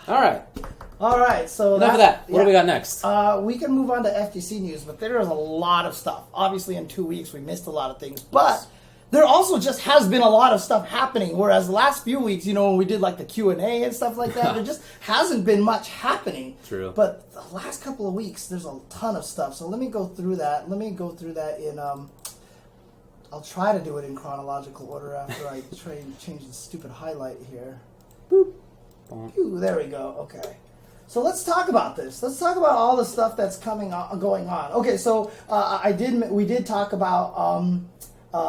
All right. So enough of that. What do we got next? We can move on to FGC news, but there is a lot of stuff. Obviously, in 2 weeks, we missed a lot of things, but there also just has been a lot of stuff happening. Whereas the last few weeks, when we did like the Q&A and stuff like that, there just hasn't been much happening. True. But the last couple of weeks, there's a ton of stuff. So let me go through that. In I'll try to do it in chronological order after I try and change the stupid highlight here. Boop. Pew, there we go. Okay. So let's talk about this. Let's talk about all the stuff that's going on. Okay, so we did talk about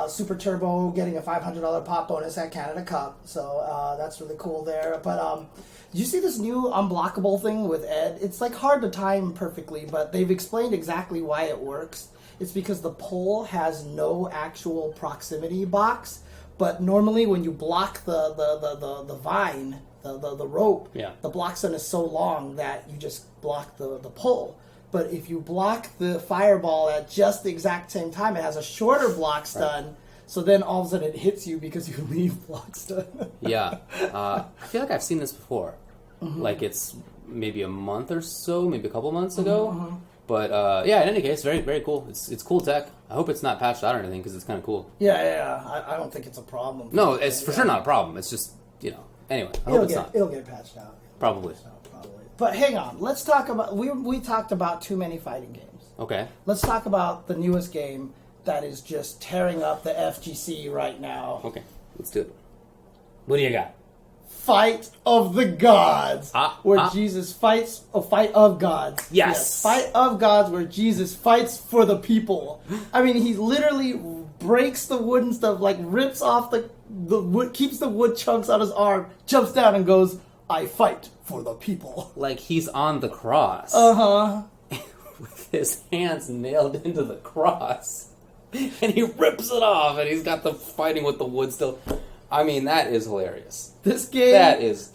Super Turbo getting a $500 pop bonus at Canada Cup. So that's really cool there. But did you see this new unblockable thing with Ed? It's like hard to time perfectly, but they've explained exactly why it works. It's because the pole has no actual proximity box, but normally when you block the vine, the rope, the block stun is so long that you just block the pole. But if you block the fireball at just the exact same time, it has a shorter block stun. Right. So then all of a sudden it hits you because you leave block stun. Yeah. I feel like I've seen this before. Mm-hmm. Like it's maybe a month or so, maybe a couple months ago. Mm-hmm. But in any case, very, very cool. It's cool tech. I hope it's not patched out or anything because it's kind of cool. Yeah. I don't think it's a problem. No, it's for sure not a problem. It's just, anyway, I hope it's not. It'll get patched out. Probably. But hang on, let's talk about, we talked about too many fighting games. Okay. Let's talk about the newest game that is just tearing up the FGC right now. Okay, let's do it. What do you got? Fight of the Gods, where Jesus fights, Fight of Gods. Yes. Fight of Gods, where Jesus fights for the people. I mean, he literally breaks the wooden stuff, like rips off the wood, keeps the wood chunks on his arm, jumps down and goes, I fight for the people. Like he's on the cross. Uh-huh. With his hands nailed into the cross. And he rips it off, and he's got the fighting with the wood still. I mean, that is hilarious. This game... That is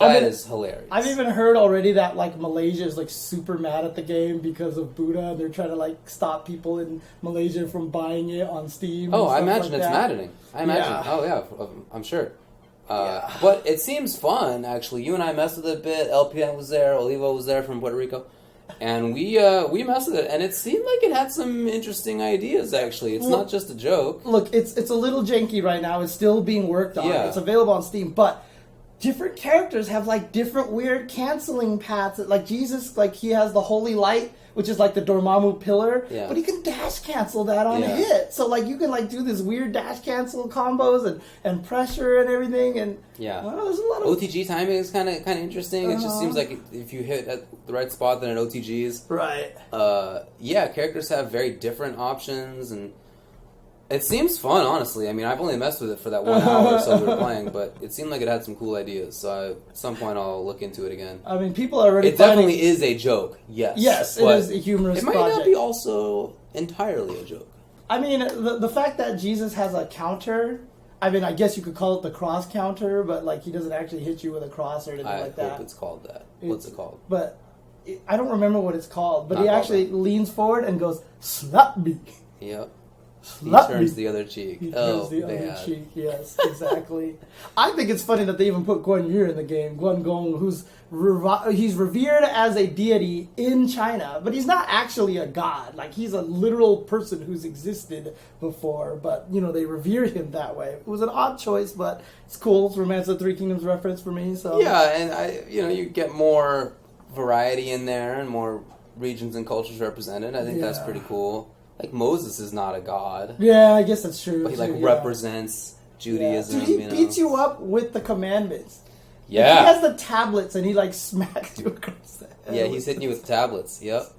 hilarious. I've even heard already that, like, Malaysia is, like, super mad at the game because of Buddha, and they're trying to, like, stop people in Malaysia from buying it on Steam. Oh, I imagine it's maddening. I imagine. Yeah. Oh, yeah, I'm sure. But it seems fun, actually. You and I messed with it a bit. LPN was there. Olivo was there from Puerto Rico. And we messed with it, and it seemed like it had some interesting ideas, actually. It's not just a joke. Look, it's a little janky right now. It's still being worked on. Yeah. It's available on Steam, but different characters have, like, different weird canceling paths. Like, Jesus, like, he has the Holy Light, which is like the Dormammu pillar, but he can dash cancel that on a hit. So, like, you can, like, do this weird dash cancel combos and pressure and everything. And well, there's a lot of OTG timing is kind of interesting. It just seems like if you hit at the right spot, then it OTGs. Right. Characters have very different options, and it seems fun, honestly. I mean, I've only messed with it for that 1 hour or so we were playing, but it seemed like it had some cool ideas. So at some point, I'll look into it again. I mean, people are already. It definitely is a joke. Yes. Yes, it is a humorous. It might project. not be also entirely a joke. I mean, the fact that Jesus has a counter. I mean, I guess you could call it the cross counter, but like he doesn't actually hit you with a cross or anything like that. I hope it's called that. What's it called? But I don't remember what it's called. But he actually leans forward and goes, "Slap me." Yep. He turns the other cheek. He turns the other cheek, yes, exactly. I think it's funny that they even put Guan Yu in the game. Guan Gong, he's revered as a deity in China, but he's not actually a god. Like, he's a literal person who's existed before, but, they revere him that way. It was an odd choice, but it's cool. It's Romance of the Three Kingdoms reference for me, so... Yeah, and, you get more variety in there and more regions and cultures represented. I think that's pretty cool. Like, Moses is not a god. Yeah, I guess that's true. But he, represents Judaism. Dude, he beats you up with the commandments. Yeah. Like, he has the tablets, and he, smacks you across the head. Yeah, he's hitting you with tablets. Yep.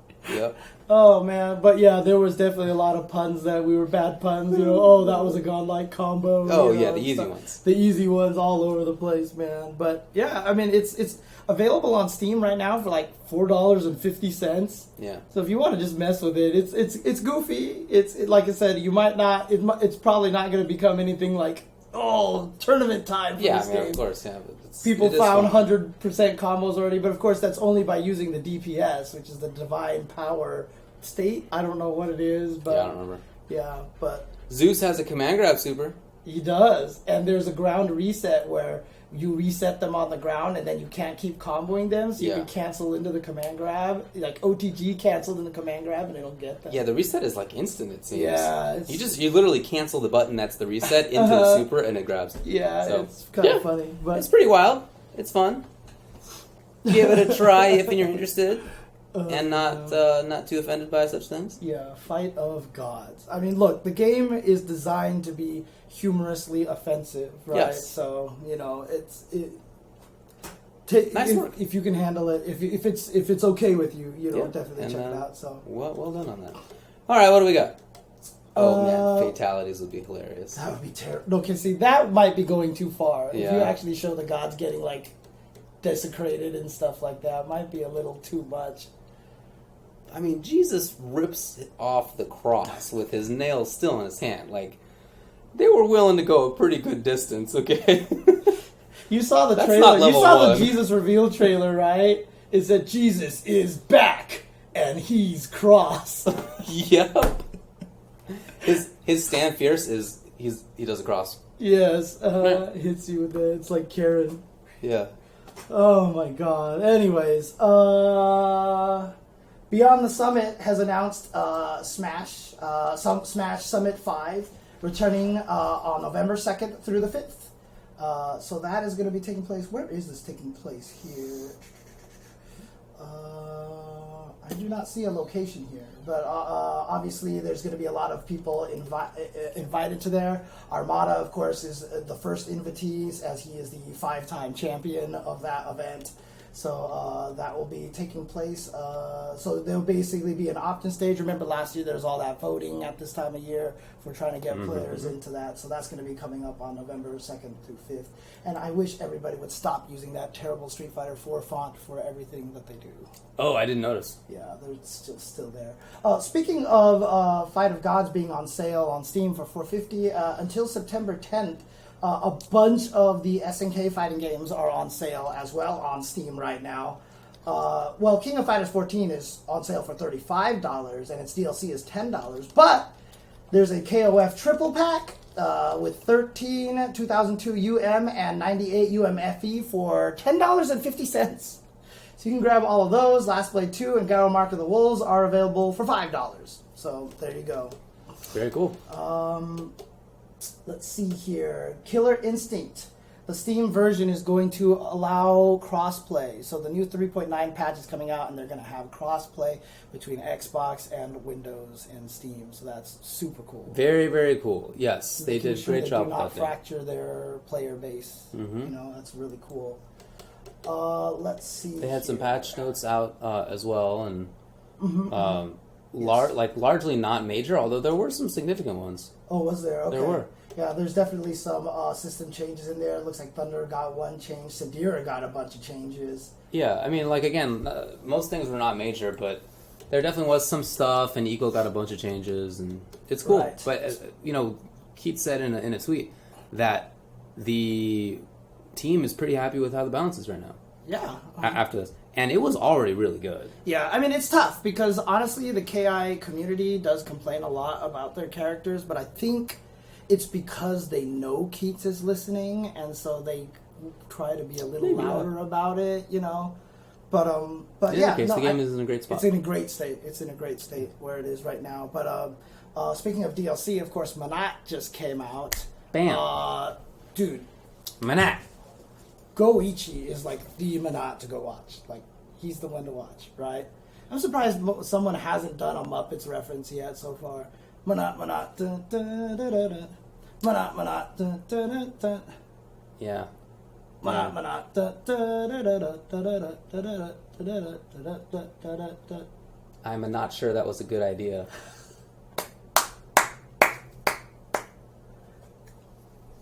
Oh, man. But, yeah, there was definitely a lot of puns that we were bad puns. That was a godlike combo. Oh, yeah, the easy ones. The easy ones all over the place, man. But, yeah, I mean, it's available on Steam right now for $4.50. Yeah. So if you want to just mess with it, it's goofy. It's like I said, you might not. It's probably not going to become anything like tournament time for this game. Of course. Yeah. People found 100% combos already, but of course that's only by using the DPS, which is the Divine Power State. I don't know what it is, but I don't remember. Yeah, but Zeus has a command grab super. He does, and there's a ground reset where you reset them on the ground, and then you can't keep comboing them, so you can cancel into the command grab. Like OTG canceled in the command grab, and it'll get them. Yeah, the reset is like instant, it seems. Yeah. You literally cancel the button that's the reset into the super, and it grabs it. Yeah, so, it's kind of funny. But it's pretty wild. It's fun. Give it a try if you're interested. And not too offended by such things. Yeah, Fight of Gods. I mean, look, the game is designed to be humorously offensive, right? Yes. So nice work. If you can handle it, if it's okay with you, definitely check it out. So well done on that. All right, what do we got? Oh man, fatalities would be hilarious. That would be terrible. Okay, see, that might be going too far. Yeah. If you actually show the gods getting like desecrated and stuff like that, might be a little too much. I mean, Jesus rips off the cross with his nails still in his hand. Like, they were willing to go a pretty good distance, okay? You saw the That's trailer. not level You saw one. the Jesus reveal trailer, right? It said Jesus is back and he's cross. Yep. His stand fierce is he does a cross. Yes, hits you with it. It's like Karen. Yeah. Oh my god. Anyways, Beyond the Summit has announced Smash Summit 5 returning on November 2nd through the 5th. So that is going to be taking place. Where is this taking place here? I do not see a location here, but obviously there's going to be a lot of people invited to there. Armada, of course, is the first invitees, as he is the 5-time champion of that event. So that will be taking place. So there'll basically be an opt-in stage. Remember last year there was all that voting at this time of year for trying to get players into that. So that's going to be coming up on November 2nd through 5th. And I wish everybody would stop using that terrible Street Fighter 4 font for everything that they do. Oh, I didn't notice. Yeah, they're still there. Speaking of Fight of Gods being on sale on Steam for $4.50 until September 10th, a bunch of the SNK fighting games are on sale as well on Steam right now. Well, King of Fighters 14 is on sale for $35, and its DLC is $10. But there's a KOF triple pack with 13 2002 UM and 98 UMFE for $10.50. So you can grab all of those. Last Blade 2 and Garo Mark of the Wolves are available for $5. So there you go. Very cool. Let's see here. Killer Instinct. The Steam version is going to allow crossplay. So the new 3.9 patch is coming out, and they're going to have crossplay between Xbox and Windows and Steam. So that's super cool. Very, very cool. Yes, they did a great job do with not that. fracture their player base. That's really cool. Let's see. They had some patch notes out as well, and largely not major, although there were some significant ones. Oh, was there? Okay. There were. Yeah, there's definitely some system changes in there. It looks like Thunder got one change. Sadira got a bunch of changes. Yeah, I mean, again, most things were not major, but there definitely was some stuff, and Eagle got a bunch of changes, and it's cool. Right. But, Keith said in a tweet that the team is pretty happy with how the balance is right now. Yeah. After this. And it was already really good. Yeah, I mean, it's tough because, honestly, the KI community does complain a lot about their characters, but I think it's because they know Keats is listening, and so they try to be a little louder about it, But yeah, the game is in a great spot. It's in a great state. It's in a great state where it is right now. But speaking of DLC, of course, Menat just came out. Bam. Dude. Menat. Goichi is like the Menat to go watch. Like, he's the one to watch, right? I'm surprised someone hasn't done a Muppets reference yet so far. Menat, Menat, dun, dun, dun, dun, dun. Menat, Menat, dun, dun, dun, dun. Yeah. Menat, Menat, dun, dun, dun, dun, dun, dun, dun, dun, dun, dun, dun, dun, dun. I'm not sure that was a good idea.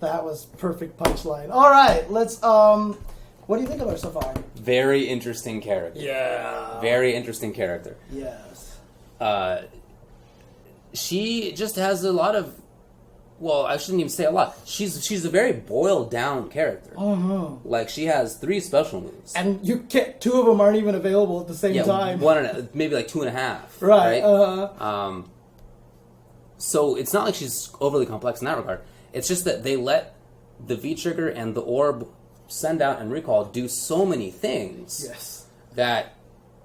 That was perfect punchline. All right, let's. What do you think of her so far? Very interesting character. Yeah. Very interesting character. Yes. She just has a lot of. Well, I shouldn't even say a lot. She's a very boiled down character. Mm-hmm. Like, she has 3 special moves, and you can't. 2 of them aren't even available at the same time. Maybe like 2.5. Right. So it's not like she's overly complex in that regard. It's just that they let the V trigger and the orb send out and recall do so many things Yes. that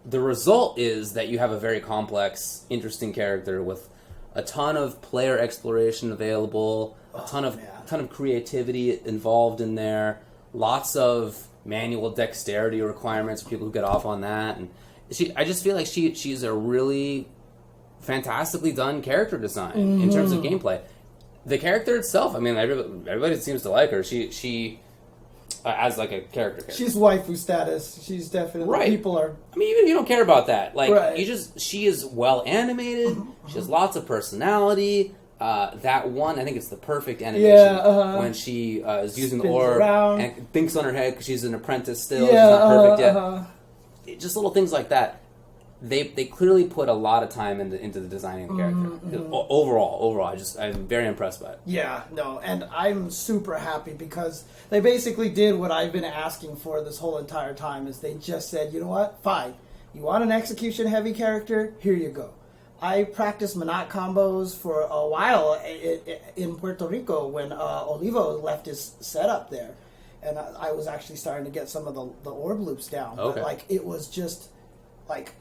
the result is that you have a very complex, interesting character with a ton of player exploration available, a ton of creativity involved in there, lots of manual dexterity requirements for people who get off on that, and I just feel like she's a really fantastically done character design in terms of gameplay. The character itself, I mean, everybody seems to like her. She as like a character. She's waifu status. She's definitely right. People are. I mean, even if you don't care about that, like right. She is well animated. She has lots of personality. That one, I think it's the perfect animation when she is using the orb around. and thinks on her head because she's an apprentice still. She's not perfect yet. Just little things like that. They clearly put a lot of time into the designing of the character. Overall, I'm very impressed by it. Yeah, no, and I'm super happy because they basically did what I've been asking for this whole entire time. Is they just said, you know what, fine, you want an execution heavy character? Here you go. I practiced Menat combos for a while in Puerto Rico when Olivo left his setup there, and I was actually starting to get some of the orb loops down. Okay. But it was just.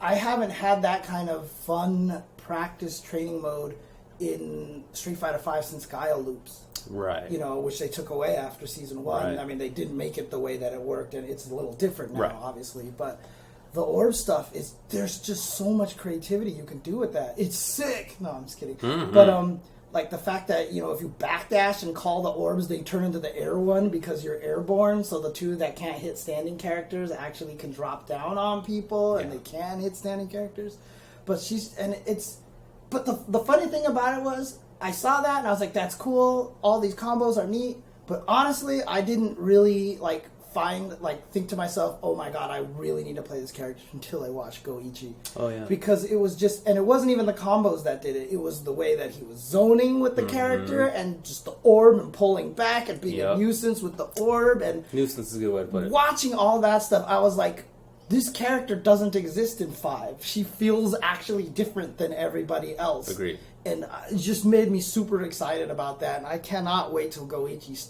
I haven't had that kind of fun practice training mode in Street Fighter V since Gaia loops. Right. Which they took away after Season 1. Right. I mean, they didn't make it the way that it worked, and it's a little different now, right. obviously. But the orb stuff, there's just so much creativity you can do with that. It's sick! No, I'm just kidding. Mm-hmm. But, the fact that, if you backdash and call the orbs, they turn into the air one because you're airborne, so the two that can't hit standing characters actually can drop down on people, and they can hit standing characters. But the funny thing about it was, I saw that, and I was like, that's cool, all these combos are neat, but honestly, I didn't really, think to myself, oh my god, I really need to play this character until I watched Goichi. Oh, yeah. Because it was just, and it wasn't even the combos that did it, it was the way that he was zoning with the character, and just the orb and pulling back and being a nuisance with the orb, and nuisance is a good way to put it. Watching all that stuff, I was like, this character doesn't exist in 5. She feels actually different than everybody else. Agreed. And it just made me super excited about that, and I cannot wait till Goichi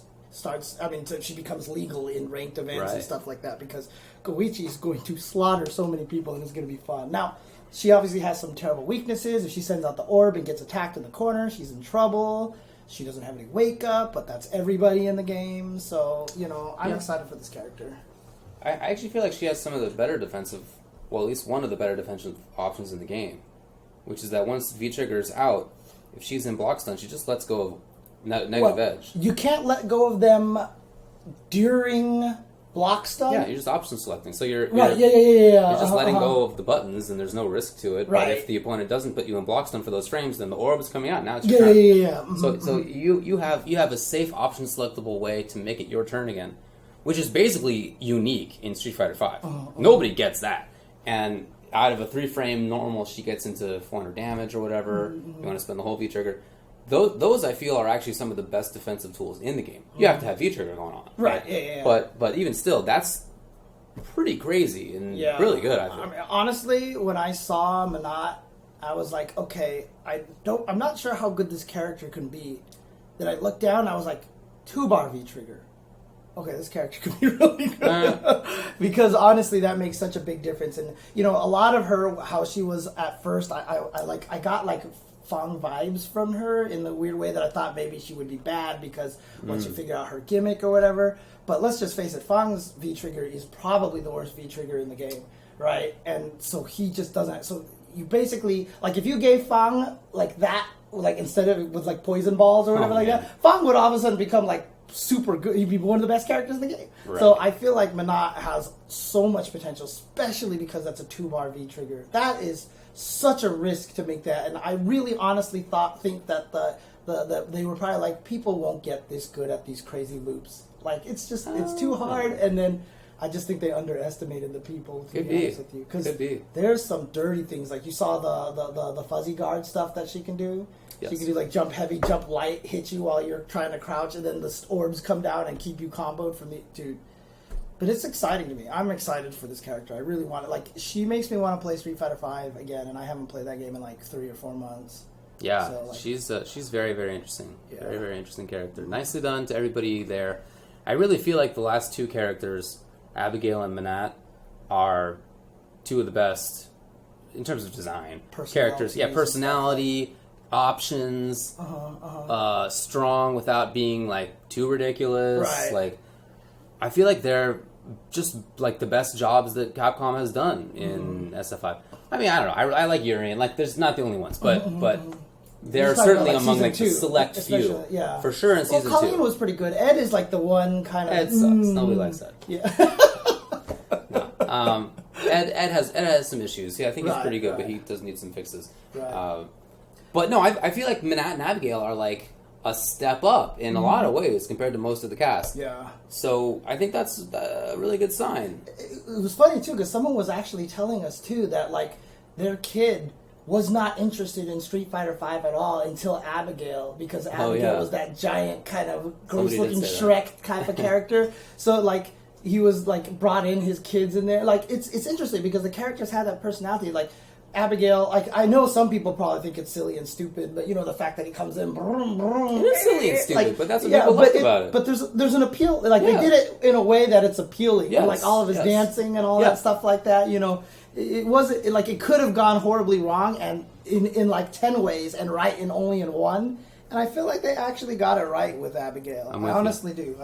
she becomes legal in ranked events and stuff like that, because Goichi is going to slaughter so many people, and it's going to be fun. Now, she obviously has some terrible weaknesses. If she sends out the orb and gets attacked in the corner, she's in trouble. She doesn't have any wake up, but that's everybody in the game. So, I'm excited for this character. I actually feel like she has some of the better defensive, well, at least one of the better defensive options in the game, which is that once V-Trigger is out, if she's in block stun, she just lets go of negative edge. You can't let go of them during block stun. Yeah, you're just option selecting. So you're right. Yeah. You're just letting go of the buttons, and there's no risk to it. Right. But if the opponent doesn't put you in block stun for those frames, then the orb is coming out. Now it's your your turn. Yeah. Mm-hmm. So you have a safe option selectable way to make it your turn again, which is basically unique in Street Fighter V. Nobody gets that. And out of a 3-frame normal, she gets into 400 damage or whatever. You want to spend the whole V-Trigger. Those I feel are actually some of the best defensive tools in the game. You have to have V-Trigger going on. Right, yeah. But even still, that's pretty crazy and really good, I think. I mean, honestly, when I saw Menat, I was like, okay, I'm not sure how good this character can be. Then I looked down, and I was like, 2-bar V-Trigger. Okay, this character could be really good. Because honestly, that makes such a big difference. And, a lot of her, how she was at first, I got Fang vibes from her in the weird way that I thought maybe she would be bad because once you figure out her gimmick or whatever. But let's just face it, Fang's V-Trigger is probably the worst V-Trigger in the game, right? And so he just doesn't... So you basically... if you gave Fang that, instead of with poison balls or whatever that, Fang would all of a sudden become super good. He'd be one of the best characters in the game. Right. So I feel like Menat has so much potential, especially because that's a 2-bar V-Trigger. That is such a risk to make that, and I really honestly think that they were probably people won't get this good at these crazy loops. It's too hard, and then I just think they underestimated the people, to be honest with you. Because there's some dirty things, you saw the fuzzy guard stuff that she can do. Yes. She can do jump heavy, jump light, hit you while you're trying to crouch, and then the orbs come down and keep you comboed from the dude. But it's exciting to me. I'm excited for this character. I really want it. She makes me want to play Street Fighter V again, and I haven't played that game in 3 or 4 months. Yeah, so, she's very, very interesting. Yeah. Very, very interesting character. Nicely done to everybody there. I really feel like the last two characters, Abigail and Menat, are two of the best in terms of design. Characters, yeah, personality, options, strong without being like too ridiculous. Right. Like, I feel like they're just like the best jobs that Capcom has done in SF5. I mean, I don't know. I like Yuri, and like, there's not the only ones, but they're certainly among like the select few, for sure. In season 2, Colleen was pretty good. Ed is like the one kind of. Ed sucks. Nobody likes Ed. Yeah. No. Ed has some issues. Yeah, I think he's pretty good, but he does need some fixes. Right. But no, I feel like Menat and Abigail are like a step up in a lot of ways compared to most of the cast. Yeah. So I think that's a really good sign. It was funny too, because someone was actually telling us too that like their kid was not interested in Street Fighter V at all until Abigail, because Abigail was that giant kind of gross-looking Shrek type of character. So like he was like brought in his kids in there. Like it's interesting because the characters have that personality. Like Abigail, like I know some people probably think it's silly and stupid, but you know the fact that he comes in, brum, brum, it is silly and stupid, like, but that's what people like about it. But there's an appeal. Like they did it in a way that it's appealing. Yes, like all of his dancing and all that stuff like that. You know, it wasn't like it could have gone horribly wrong and in like 10 ways and right in only in one. And I feel like they actually got it right with Abigail. I honestly do.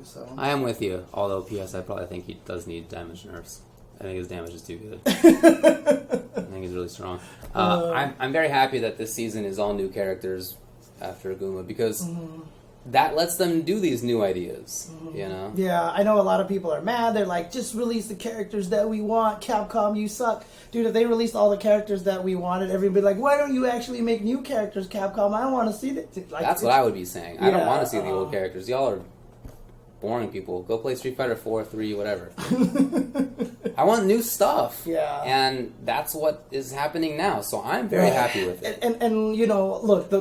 So I am with you. Although, P.S. I probably think he does need damage nerfs. I think his damage is too good. I think he's really strong. I'm very happy that this season is all new characters after Aguma, because that lets them do these new ideas, you know? Yeah, I know a lot of people are mad. They're like, just release the characters that we want. Capcom, you suck. Dude, if they released all the characters that we wanted, everybody like, why don't you actually make new characters, Capcom? I want to see that. Like, that's what I would be saying. I don't want to see the old characters. Y'all are boring people. Go play Street Fighter 4, 3, whatever. I want new stuff. Yeah. And that's what is happening now. So I'm very happy with it. And you know, look, the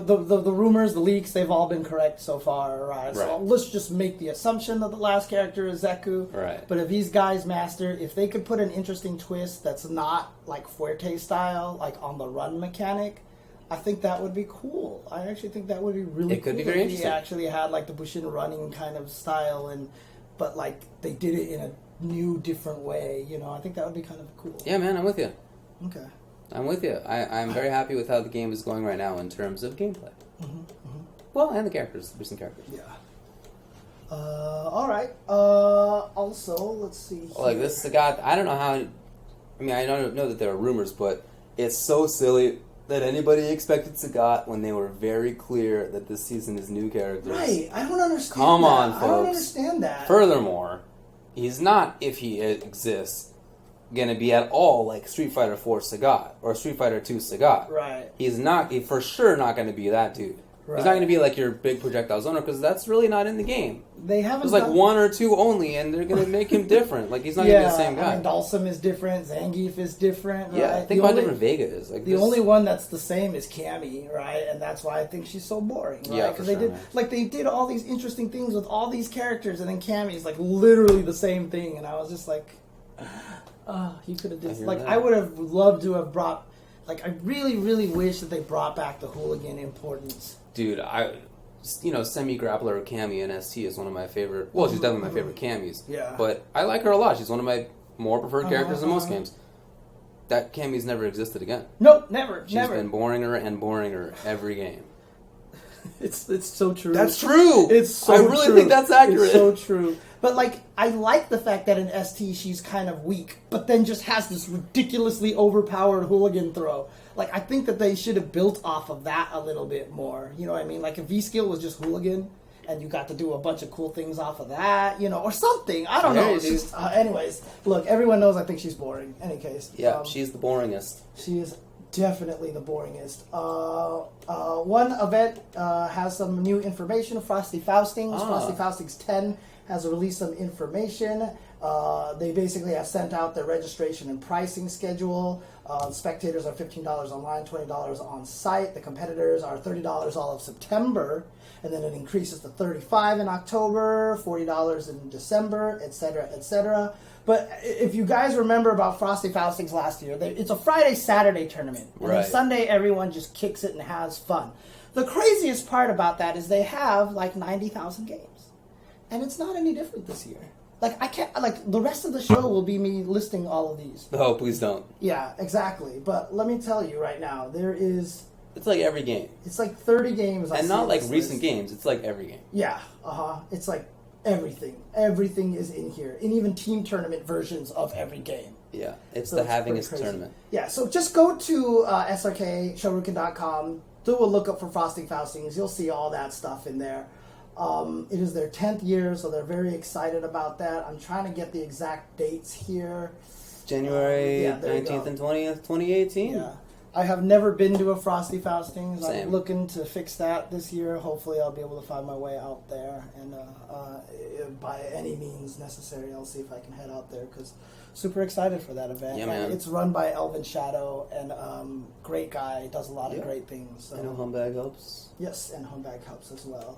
rumors, the leaks, they've all been correct so far, right? So let's just make the assumption that the last character is Zeku. Right. But if these guys master, if they could put an interesting twist that's not like Fuerte style, like on the run mechanic, I think that would be cool. I actually think that would be really cool. It could be very interesting. They actually had like the Bushin running kind of style, but like they did it in a new, different way. You know, I think that would be kind of cool. Yeah, man, I'm with you. Okay. I'm with you. I'm very happy with how the game is going right now in terms of gameplay. Well, and the characters, recent characters. Yeah. All right. Also, let's see. Like this Sagat, I don't know how. I mean, I don't know that there are rumors, but it's so silly that anybody expected Sagat when they were very clear that this season is new characters. Right. I don't understand. Come on, folks. I don't understand that. Furthermore, he's not, if he exists, going to be at all like Street Fighter 4 Sagat or Street Fighter 2 Sagat. Right. He's for sure not going to be that dude. Right. He's not going to be like your big projectile zoner, because that's really not in the game. They haven't. There's like one or two only, and they're going to make him different. Like he's not going to be the same guy. I mean, Dalsum is different. Zangief is different. Right? Yeah, think about how different Vega is. Like the only one that's the same is Cammy, right? And that's why I think she's so boring. Right? Yeah, because they did all these interesting things with all these characters, and then Cammy's like literally the same thing, and I was just like, you could have just I would have loved to have brought. Like I really, really wish that they brought back the hooligan importance. Dude, semi-grappler Cammy in ST is one of my favorite. Well, she's definitely my favorite Cammys. Yeah. But I like her a lot. She's one of my more preferred characters in most games. That Cammy's never existed again. Nope, never. She's been boringer every game. It's so true. That's true. It's so I true. really think that's accurate. It's so true. But like, I like the fact that in ST she's kind of weak, but then just has this ridiculously overpowered hooligan throw. Like, I think that they should have built off of that a little bit more. You know what I mean? Like, if V-Skill was just hooligan, and you got to do a bunch of cool things off of that, you know, or something. I don't know. It's just, anyways, look, everyone knows I think she's boring. Any case. Yeah, she's the boringest. She is definitely the boringest. One event has some new information. Frosty Faustings. Frosty Faustings 10 has released some information. They basically have sent out their registration and pricing schedule. Spectators are $15 online, $20 on site. The competitors are $30 all of September, and then it increases to $35 in October, $40 in December, etc., etc. But if you guys remember about Frosty Faustings last year, it's a Friday-Saturday tournament. And then Sunday, everyone just kicks it and has fun. The craziest part about that is they have like 90,000 games. And it's not any different this year. Like, I can't, like, the rest of the show will be me listing all of these. Oh, please don't. Yeah, exactly. But let me tell you right now, there is... It's like every game. It's like 30 games. And not like recent games. It's like every game. Yeah, It's like everything. Everything is in here. And even team tournament versions of every game. Yeah, it's the Havingest tournament. Yeah, so just go to srkshowrukin.com, do a lookup for Frosty Faustings. You'll see all that stuff in there. It is their 10th year, so they're very excited about that. I'm trying to get the exact dates here. January 19th and 20th, 2018? Yeah. I have never been to a Frosty Faustings. Same. I'm looking to fix that this year. Hopefully I'll be able to find my way out there. And by any means necessary, I'll see if I can head out there because super excited for that event. Yeah, man. It's run by Elvin Shadow, and great guy, does a lot of great things. So. I know Homebag helps. Yes, and Homebag helps as well.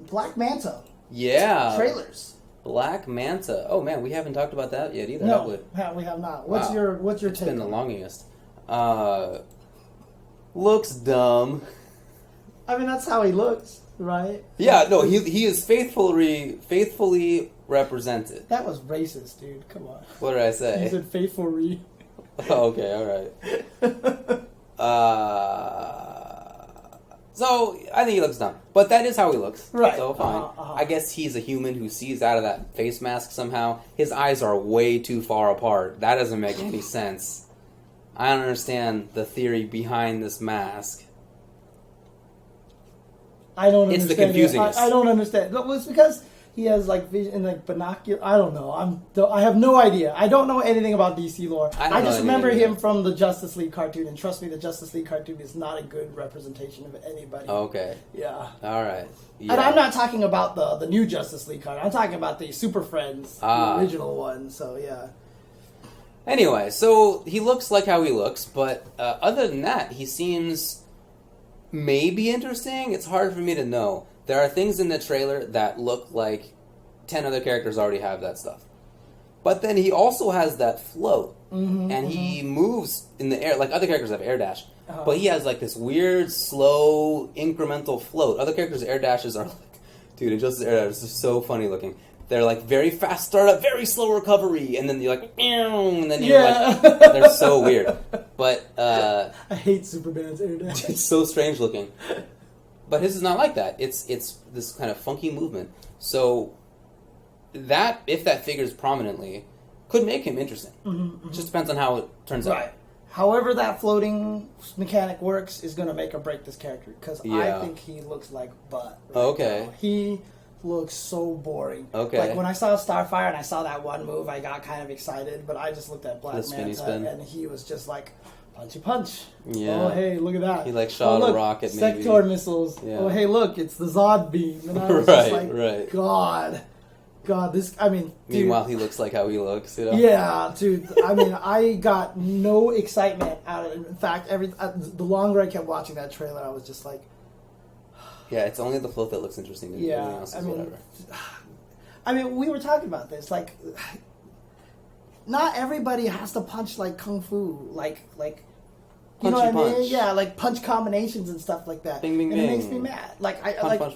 Black Manta. Yeah. Trailers. Black Manta. Oh man, we haven't talked about that yet either. No, we have not. What's your take? It's been the longest. Looks dumb. I mean, that's how he looks, right? Yeah, no, he is faithfully represented. That was racist, dude. Come on. What did I say? You said faithfully. Oh, okay, all right. So I think he looks dumb, but that is how he looks. Right. So fine. I guess he's a human who sees out of that face mask somehow. His eyes are way too far apart. That doesn't make any sense. I don't understand the theory behind this mask. I don't understand. It's the confusingness. I don't understand. No, it's because he has like vision and like binocular. I don't know. I have no idea. I don't know anything about DC lore. I just remember him from the Justice League cartoon, and trust me, the Justice League cartoon is not a good representation of anybody. Okay. Yeah. All right. Yeah. And I'm not talking about the new Justice League cartoon. I'm talking about the Super Friends, the original one. So yeah. Anyway, so he looks like how he looks, but other than that, he seems maybe interesting. It's hard for me to know. There are things in the trailer that look like 10 other characters already have that stuff. But then he also has that float, and he moves in the air, like other characters have air dash. But he has like this weird, slow, incremental float. Other characters' air dashes are like, dude, Injustice air dash is so funny looking. They're like very fast startup, very slow recovery, and then you're like, and then you're like, they're so weird. But I hate Superman's air dash. It's so strange looking. But his is not like that. It's this kind of funky movement. So that, if that figures prominently, could make him interesting. It just depends on how it turns out. Right. However that floating mechanic works is going to make or break this character, because I think he looks like butt. Okay. Now. He looks so boring. Okay. Like when I saw Starfire and I saw that one move, I got kind of excited, but I just looked at Black Manta and he was just like, punchy punch. Yeah. Oh, hey, look at that. He like shot a rocket maybe. Sector missiles. Yeah. Oh, hey, look, it's the Zod beam. And I was just like, God, this, I mean, dude. Meanwhile, he looks like how he looks, you know? Yeah, dude. I mean, I got no excitement out of it. In fact, the longer I kept watching that trailer, I was just like, yeah, it's only the float that looks interesting to me. Everything else is whatever. I mean, we were talking about this. Like, not everybody has to punch like kung fu. Like you know what I mean? Yeah, like punch combinations and stuff like that. Bing, bing, and bing. It makes me mad. Like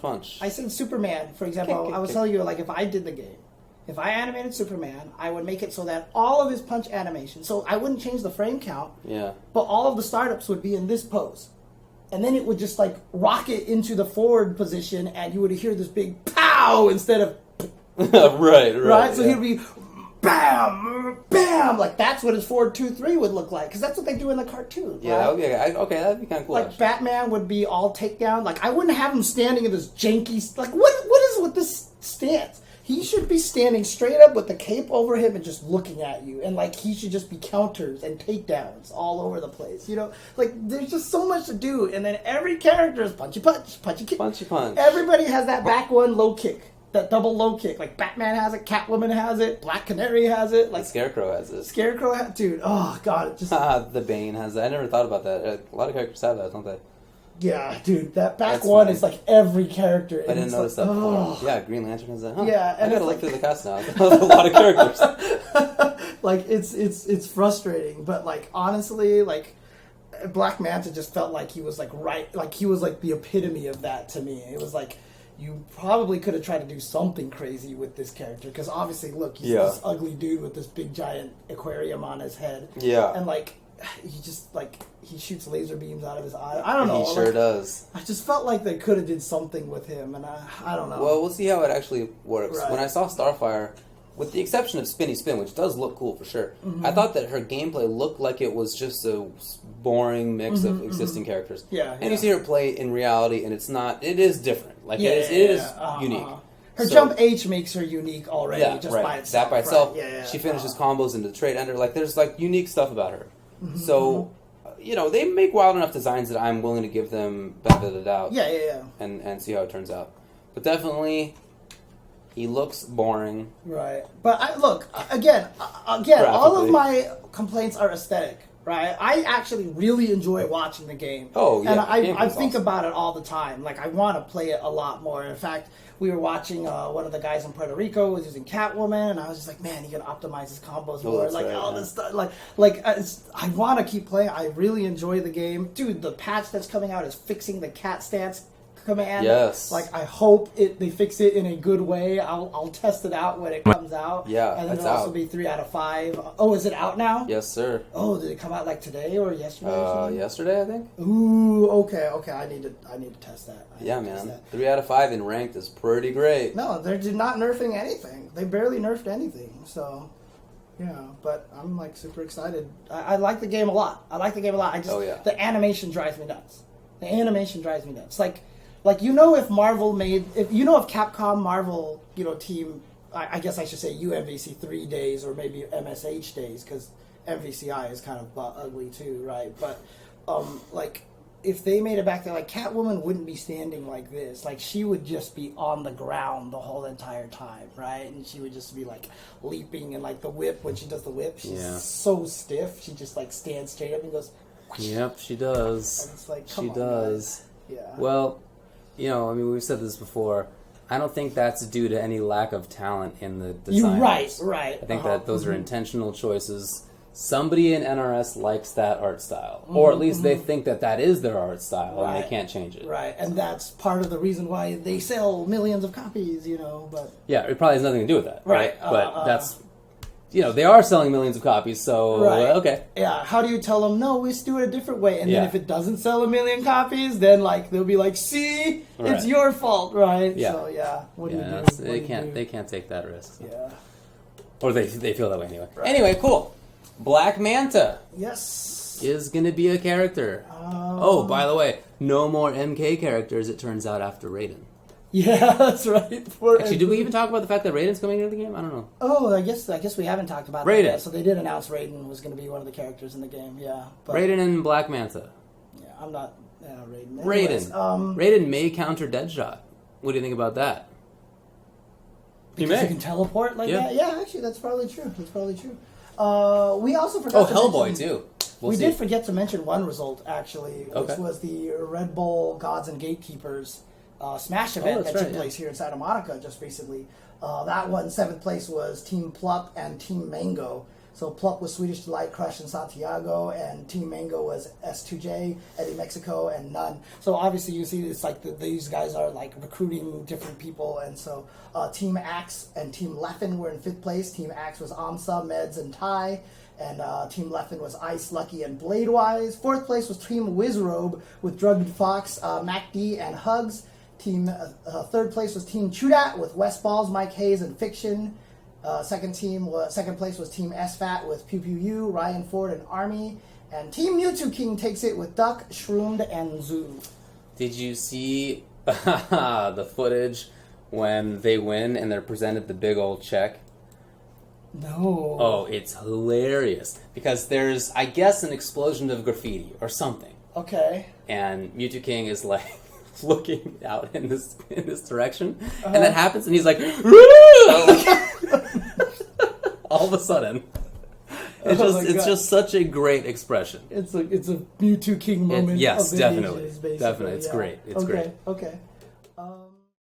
punch. I said Superman, for example. I was telling you, like, if I did the game, if I animated Superman, I would make it so that all of his punch animations, so I wouldn't change the frame count. Yeah. But all of the startups would be in this pose. And then it would just like rocket into the forward position, and you would hear this big pow instead of right. So he'd be bam, bam. Like that's what his 4-2-3 would look like, because that's what they do in the cartoon. Yeah, right? Okay, that'd be kind of cool. Like actually. Batman would be all takedown. Like I wouldn't have him standing in this janky. Like what is with this stance? He should be standing straight up with the cape over him and just looking at you. And, like, he should just be counters and takedowns all over the place. You know? Like, there's just so much to do. And then every character is punchy punch, punchy kick. Punchy punch. Everybody has that back one low kick. That double low kick. Like, Batman has it, Catwoman has it, Black Canary has it. Like Scarecrow has it. Dude, oh, God. It just... the Bane has that. I never thought about that. A lot of characters have that, don't they? Yeah, dude, that back one is like every character. I didn't notice that before. Yeah, Green Lantern has that. Huh. Yeah, and I gotta look through the cast now. There's a lot of characters. Like it's frustrating, but like honestly, like Black Manta just felt like he was like he was like the epitome of that to me. It was like you probably could have tried to do something crazy with this character because obviously, look, he's this ugly dude with this big giant aquarium on his head. Yeah. And like, he just like he shoots laser beams out of his eye. I don't know. He sure does. I just felt like they could have did something with him, and I don't know. Well, we'll see how it actually works. Right. When I saw Starfire, with the exception of Spinny Spin, which does look cool for sure, I thought that her gameplay looked like it was just a boring mix of existing characters. Yeah. And you see her play in reality, and it's not. It is different. Like it is unique. Her jump H makes her unique already, by itself. That by itself, right. she finishes combos into the trade ender. Like there's like unique stuff about her. So, they make wild enough designs that I'm willing to give them benefit of the doubt. Yeah. And see how it turns out. But definitely, he looks boring. Right. But look, again, all of my complaints are aesthetic. Right, I actually really enjoy watching the game. Oh, yeah. And I think about it all the time. Like, I want to play it a lot more. In fact, we were watching one of the guys in Puerto Rico was using Catwoman, and I was just like, man, he can optimize his combos more. Like, all this stuff. I want to keep playing. I really enjoy the game. Dude, the patch that's coming out is fixing the cat stance command. Yes. Like, I hope they fix it in a good way. I'll test it out when it comes out. Yeah, and then it'll also be 3 out of 5. Oh, is it out now? Yes, sir. Oh, did it come out like today or yesterday? Or something? Yesterday, I think. Ooh, okay. I need to test that. Yeah, man. 3 out of 5 in ranked is pretty great. No, they're not nerfing anything. They barely nerfed anything. So, but I'm like super excited. I like the game a lot. I just the animation drives me nuts. Like, if Marvel made, if Capcom Marvel, team, I guess I should say UMVC 3 days or maybe MSH days, because MVCI is kind of ugly too, right? But, if they made it back there, like, Catwoman wouldn't be standing like this. Like, she would just be on the ground the whole entire time, right? And she would just be, like, leaping, and, like, the whip, when she does the whip, she's so stiff, she just, like, stands straight up and goes, whoosh. Yep, she does. And it's like, she does. Man. Yeah. Well, we've said this before. I don't think that's due to any lack of talent in the designers. Right. I think that those are intentional choices. Somebody in NRS likes that art style. Or at least they think that is their art style, and they can't change it. Right, and that's part of the reason why they sell millions of copies, but... Yeah, it probably has nothing to do with that. Right. But that's... they are selling millions of copies, so okay. Yeah, how do you tell them, no, let's do it a different way? And then if it doesn't sell a million copies, then they'll be like, see, it's your fault, right? Yeah. So what do you do? They can't take that risk. Yeah. Or they feel that way anyway. Right. Anyway, cool. Black Manta. Yes. Is going to be a character. By the way, no more MK characters, it turns out, after Raiden. Yeah, that's right. Actually, did we even talk about the fact that Raiden's coming into the game? I don't know. Oh, I guess we haven't talked about Raiden. That yet. So they did announce Raiden was going to be one of the characters in the game. Yeah, but, Raiden and Black Manta. Yeah, I'm not Raiden. Anyways, Raiden may counter Deadshot. What do you think about that? Because he can teleport like that. Yeah, actually, that's probably true. We also forgot. Hellboy too. We did forget to mention one result actually, which was the Red Bull Gods and Gatekeepers Smash event that took place here in Santa Monica just recently. That one, 7th place was Team Plup and Team Mango. So Plup was Swedish Delight, Crush, and Santiago, and Team Mango was S2J, Eddie Mexico, and None. So obviously you see it's like these guys are like recruiting different people, and so Team Axe and Team Leffen were in 5th place. Team Axe was Amsa, Meds, and Ty. And Team Leffen was Ice, Lucky, and Bladewise. 4th place was Team Wizrobe with Drugged Fox, MacD, and Hugs. Team 3rd place was Team Chudat with West Balls, Mike Hayes, and Fiction. Second place was Team SFAT with Pew Pew U, Ryan Ford, and Army. And Team Mewtwo King takes it with Duck, Shroomed, and Zoo. Did you see the footage when they win and they're presented the big old check? No. Oh, it's hilarious. Because there's, I guess, an explosion of graffiti or something. Okay. And Mewtwo King is like looking out in this direction. And that happens and he's like, all of a sudden. It's just such a great expression. It's a Mewtwo King moment. Yes, of the definitely. ages, basically. Definitely. It's great. It's great. Okay.